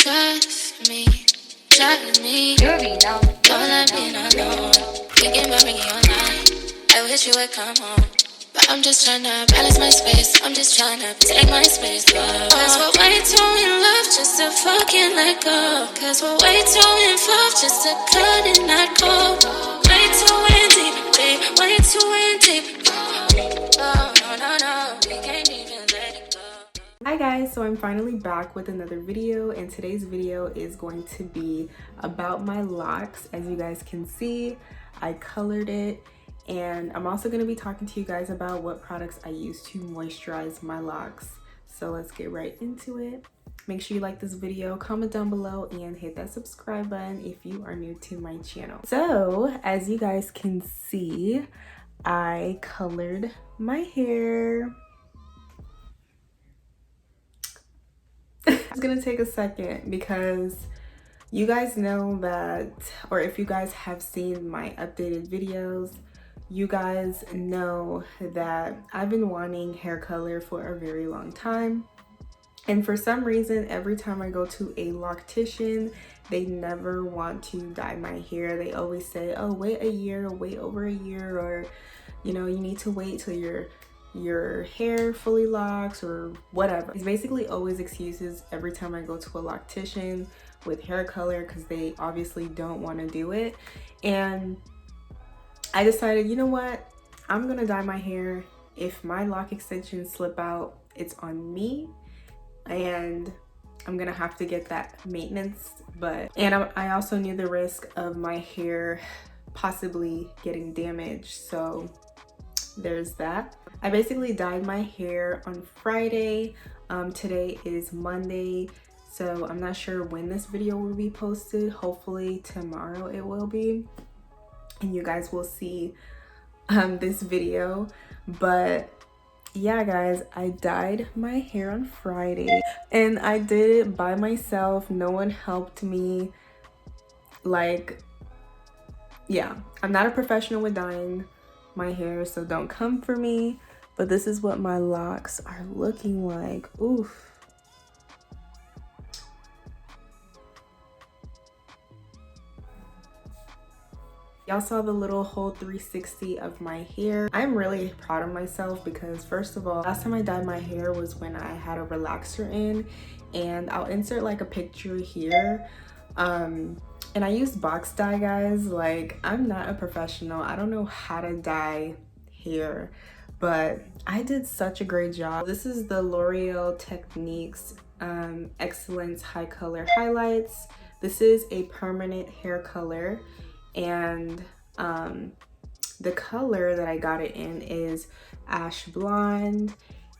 trust me, trust me. Don't let me not know. Thinking about me all night. I wish you would come home. But I'm just trying to balance my space. I'm just trying to take my space. Cause we're way too in love just to fucking let go. Cause we're way too involved just to cut and not go. Way too in deep, babe. Way too in deep. Oh, no. We can't even let it go. Hi guys, so I'm finally back with another video, and today's video is going to be about my locks. As you guys can see, I colored it, and I'm also going to be talking to you guys about what products I use to moisturize my locks. So let's get right into it. Make sure you like this video, comment down below, and hit that subscribe button if you are new to my channel. So as you guys can see, I colored my hair. It's gonna take a second because you guys know that, or if you guys have seen my updated videos, you guys know that I've been wanting hair color for a very long time. And for some reason, every time I go to a loctician, they never want to dye my hair. They always say, oh, wait a year, or wait over a year, or you know, you need to wait till your hair fully locks or whatever. It's basically always excuses every time I go to a loctician with hair color because they obviously don't want to do it. And I decided, you know what, I'm gonna dye my hair. If my lock extensions slip out, it's on me, and I'm gonna have to get that maintenance. And I also knew the risk of my hair possibly getting damaged, so there's that. I basically dyed my hair on Friday. Today is Monday, so I'm not sure when this video will be posted. Hopefully tomorrow it will be, and you guys will see this video. But yeah guys, I dyed my hair on Friday, and I did it by myself. No one helped me. Like, yeah, I'm not a professional with dyeing my hair, so don't come for me. But this is what my locks are looking like. Oof. Y'all saw the little whole 360 of my hair. I'm really proud of myself because, first of all, last time I dyed my hair was when I had a relaxer in, and I'll insert like a picture here. And I used box dye, guys. Like, I'm not a professional. I don't know how to dye hair, but I did such a great job. This is the L'Oreal Techniques Excellence High Color Highlights. This is a permanent hair color, and the color that I got it in is ash blonde.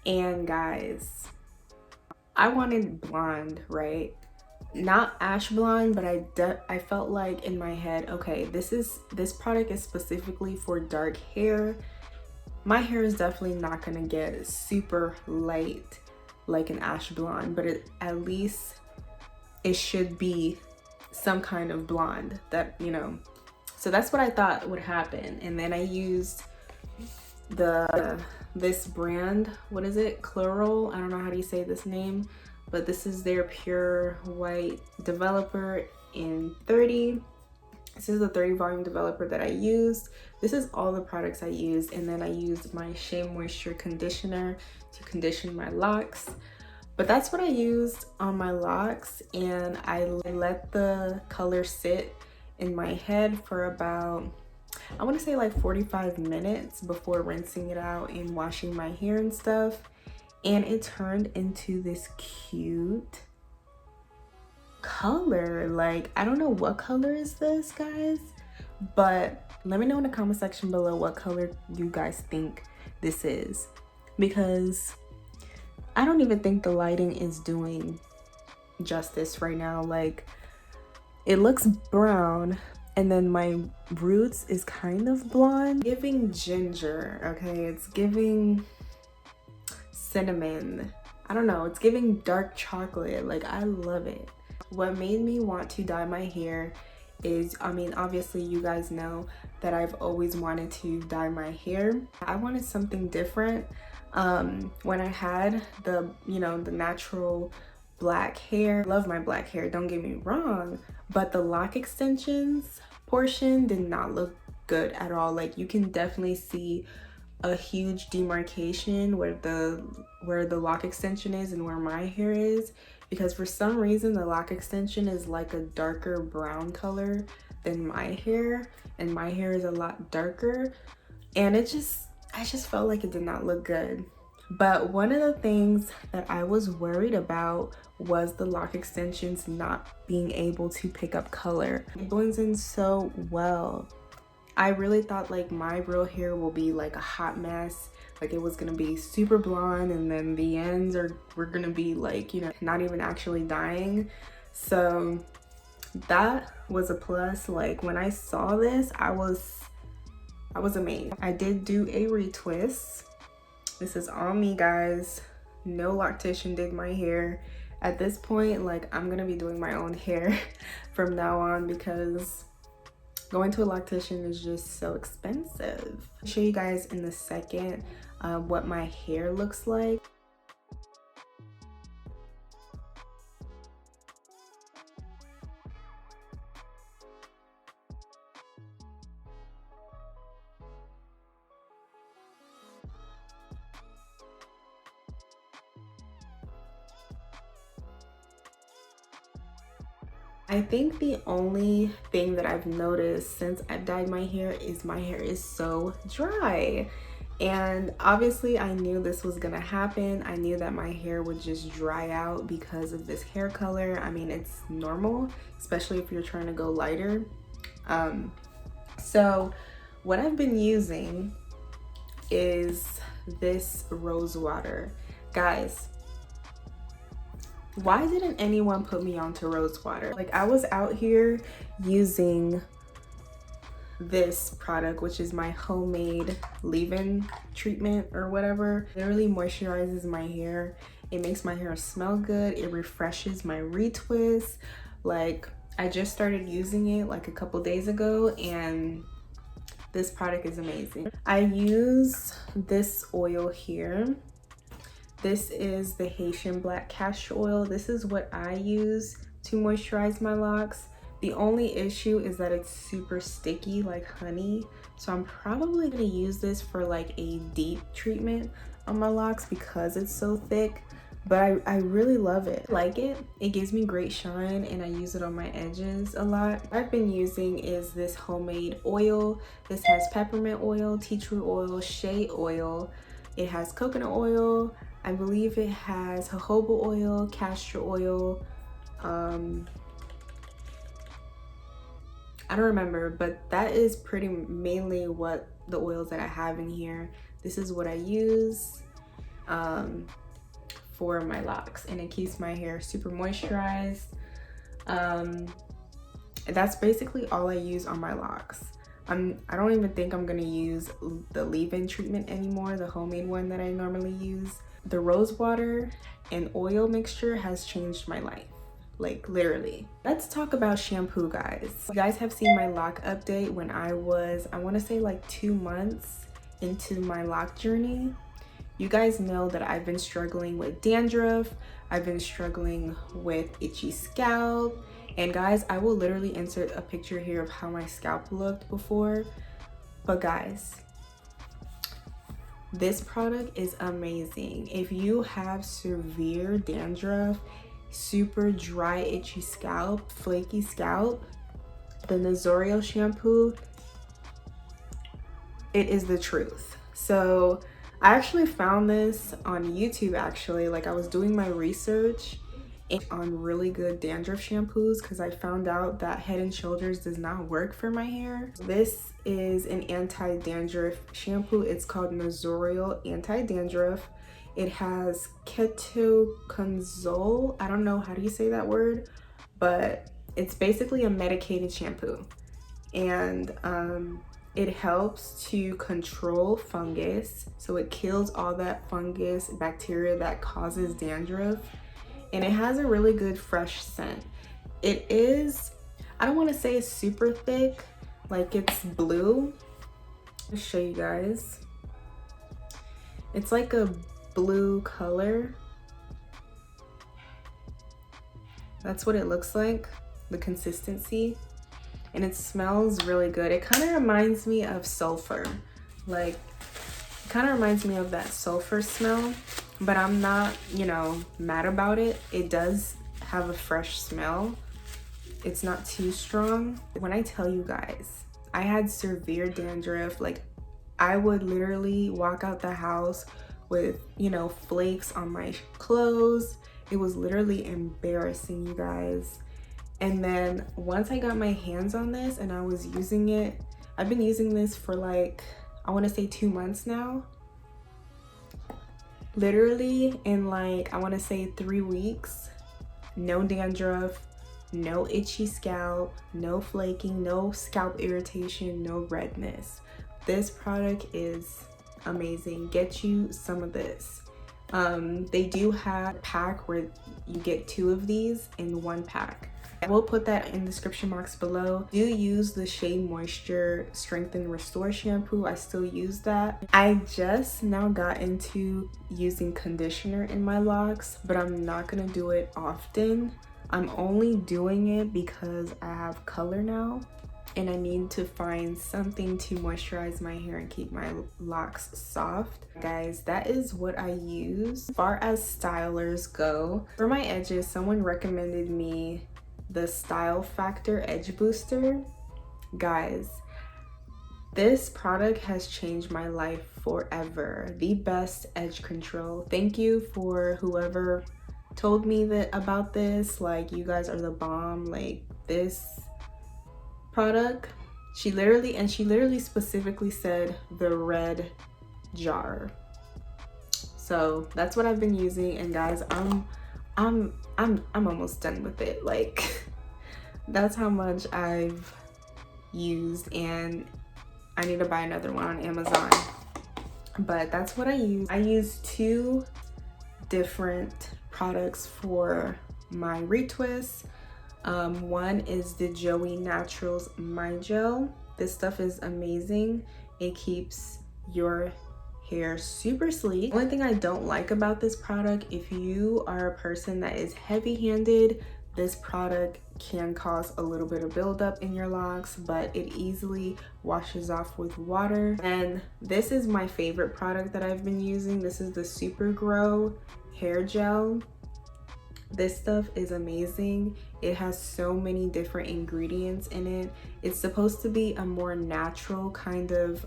And guys, I wanted blonde, right? Not ash blonde, but I felt like in my head, okay, this product is specifically for dark hair. My hair is definitely not gonna get super light like an ash blonde, but at least it should be some kind of blonde that, you know. So that's what I thought would happen. And then I used this brand, what is it, Chloral, I don't know how do you say this name, but this is their pure white developer in 30. This is the 30 volume developer that I used. This is all the products I used. And then I used my Shea Moisture conditioner to condition my locks. But that's what I used on my locks, and I let the color sit in my head for about, I want to say like 45 minutes before rinsing it out and washing my hair and stuff. And it turned into this cute color. Like, I don't know what color is this, guys, but let me know in the comment section below what color you guys think this is, because I don't even think the lighting is doing justice right now. Like, it looks brown, and then my roots is kind of blonde, giving ginger. Okay, it's giving cinnamon. I don't know, it's giving dark chocolate. Like, I love it. What made me want to dye my hair is, I mean, obviously you guys know that I've always wanted to dye my hair. I wanted something different. When I had the, you know, the natural black hair. Love my black hair, don't get me wrong, but the lock extensions portion did not look good at all. Like, you can definitely see a huge demarcation where the lock extension is and where my hair is, because for some reason the lock extension is like a darker brown color than my hair, and my hair is a lot darker, and I just felt like it did not look good. But one of the things that I was worried about was the lock extensions not being able to pick up color. It blends in so well. I really thought like my real hair will be like a hot mess, like it was gonna be super blonde, and then the ends were gonna be like, you know, not even actually dying. So that was a plus. Like, when I saw this, I was amazed. I did do a retwist. This is on me, guys. No loctician did my hair. At this point, like, I'm gonna be doing my own hair from now on, because going to a loctician is just so expensive. I'll show you guys in a second what my hair looks like. I think the only thing that I've noticed since I've dyed my hair is my hair is so dry. And obviously I knew this was gonna happen. I knew that my hair would just dry out because of this hair color. I mean, it's normal, especially if you're trying to go lighter. So what I've been using is this rose water. Guys, why didn't anyone put me onto rose water? Like, I was out here using this product, which is my homemade leave-in treatment or whatever. It literally moisturizes my hair. It makes my hair smell good. It refreshes my retwist. Like, I just started using it like a couple days ago, and this product is amazing. I use this oil here. This is the Haitian black castor oil. This is what I use to moisturize my locks. The only issue is that it's super sticky like honey. So I'm probably gonna use this for like a deep treatment on my locks because it's so thick. But I really love it. I like it. It gives me great shine, and I use it on my edges a lot. What I've been using is this homemade oil. This has peppermint oil, tea tree oil, shea oil. It has coconut oil. I believe it has jojoba oil, castor oil. I don't remember, but that is pretty mainly what the oils that I have in here. This is what I use for my locks, and it keeps my hair super moisturized. That's basically all I use on my locks. I don't even think I'm gonna use the leave-in treatment anymore, the homemade one that I normally use. The rose water and oil mixture has changed my life, like literally. Let's talk about shampoo, guys. You guys have seen my lock update when I wanna say like 2 months into my lock journey. You guys know that I've been struggling with dandruff. I've been struggling with itchy scalp. And guys, I will literally insert a picture here of how my scalp looked before. But guys, this product is amazing. If you have severe dandruff, super dry, itchy scalp, flaky scalp, the Nazorio shampoo, it is the truth. So I actually found this on YouTube actually. Like, I was doing my research on really good dandruff shampoos because I found out that Head and Shoulders does not work for my hair. This is an anti-dandruff shampoo. It's called Nazorio Anti-Dandruff. It has ketoconazole. I don't know how do you say that word, but it's basically a medicated shampoo, and it helps to control fungus. So it kills all that fungus bacteria that causes dandruff. And it has a really good fresh scent. It is, I don't want to say it's super thick, like it's blue. I'll show you guys. It's like a blue color. That's what it looks like, the consistency. And it smells really good. It kind of reminds me of sulfur. Like, it kind of reminds me of that sulfur smell, but I'm not, you know, mad about it. It does have a fresh smell. It's not too strong. When I tell you guys, I had severe dandruff. Like, I would literally walk out the house with, you know, flakes on my clothes. It was literally embarrassing, you guys. And then once I got my hands on this and I was using it, I've been using this for like, I want to say 2 months now. Literally in like, I want to say 3 weeks, no dandruff, no itchy scalp, no flaking, no scalp irritation, no redness. This product is amazing. Get you some of this. They do have a pack where you get 2 of these in 1 pack. I will put that in the description box below. Do use the Shea Moisture Strengthen Restore shampoo. I still use that. I just now got into using conditioner in my locks, but I'm not gonna do it often. I'm only doing it because I have color now and I need to find something to moisturize my hair and keep my locks soft. Guys, that is what I use. As far as stylers go, for my edges, someone recommended me the Style Factor Edge Booster. Guys, this product has changed my life forever. The best edge control. Thank you for whoever told me that about this. Like, you guys are the bomb. Like, this product, she literally specifically said the red jar. So that's what I've been using, and guys, I'm almost done with it. Like, that's how much I've used, and I need to buy another one on Amazon. But that's what I use. I use 2 different products for my retwists. One is the Joey Naturals My Gel. This stuff is amazing. It keeps your hair super sleek. The only thing I don't like about this product, if you are a person that is heavy-handed, this product can cause a little bit of buildup in your locks, but it easily washes off with water. And this is my favorite product that I've been using. This is the Super Grow Hair Gel. This stuff is amazing. It has so many different ingredients in it. It's supposed to be a more natural kind of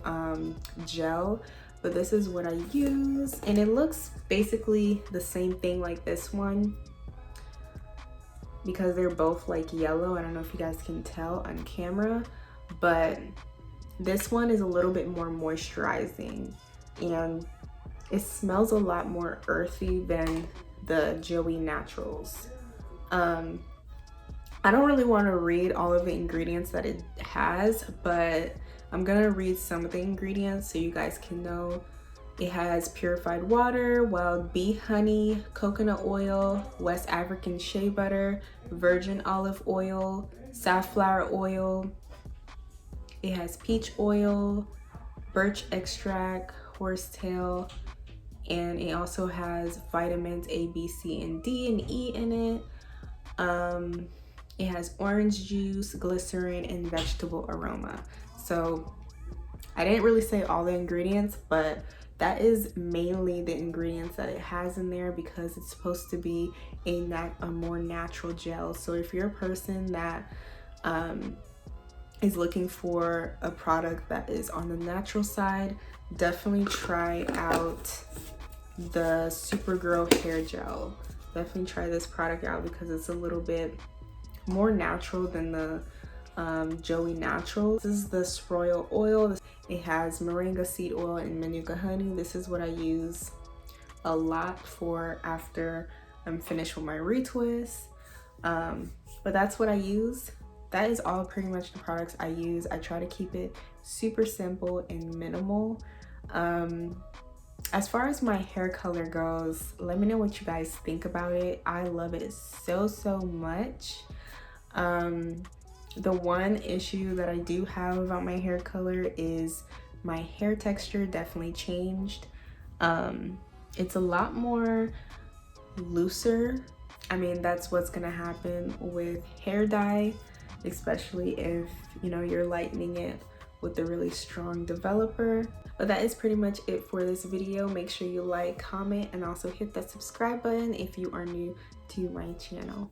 gel, but this is what I use, and it looks basically the same thing like this one because they're both like yellow. I don't know if you guys can tell on camera, but this one is a little bit more moisturizing and it smells a lot more earthy than the Joey Naturals. I don't really want to read all of the ingredients that it has, but I'm gonna read some of the ingredients so you guys can know. It has purified water, wild bee honey, coconut oil, West African shea butter, virgin olive oil, safflower oil. It has peach oil, birch extract, horsetail, and it also has vitamins A, B, C, and D, and E in it. It has orange juice, glycerin, and vegetable aroma. So I didn't really say all the ingredients, but that is mainly the ingredients that it has in there because it's supposed to be a more natural gel. So if you're a person that is looking for a product that is on the natural side, definitely try out the Supergirl hair gel. Definitely try this product out because it's a little bit more natural than the Joey Naturals. This is the Royal Oil. It has moringa seed oil and manuka honey. This is what I use a lot for after I'm finished with my retwist. But that's what I use. That is all pretty much the products I use. I try to keep it super simple and minimal. As far as my hair color goes, let me know what you guys think about it. I love it so much. The one issue that I do have about my hair color is my hair texture definitely changed. It's a lot more looser I mean, that's what's gonna happen with hair dye, especially if, you know, you're lightening it with a really strong developer. But that is pretty much it for this video. Make sure you like, comment, and also hit that subscribe button if you are new to my channel.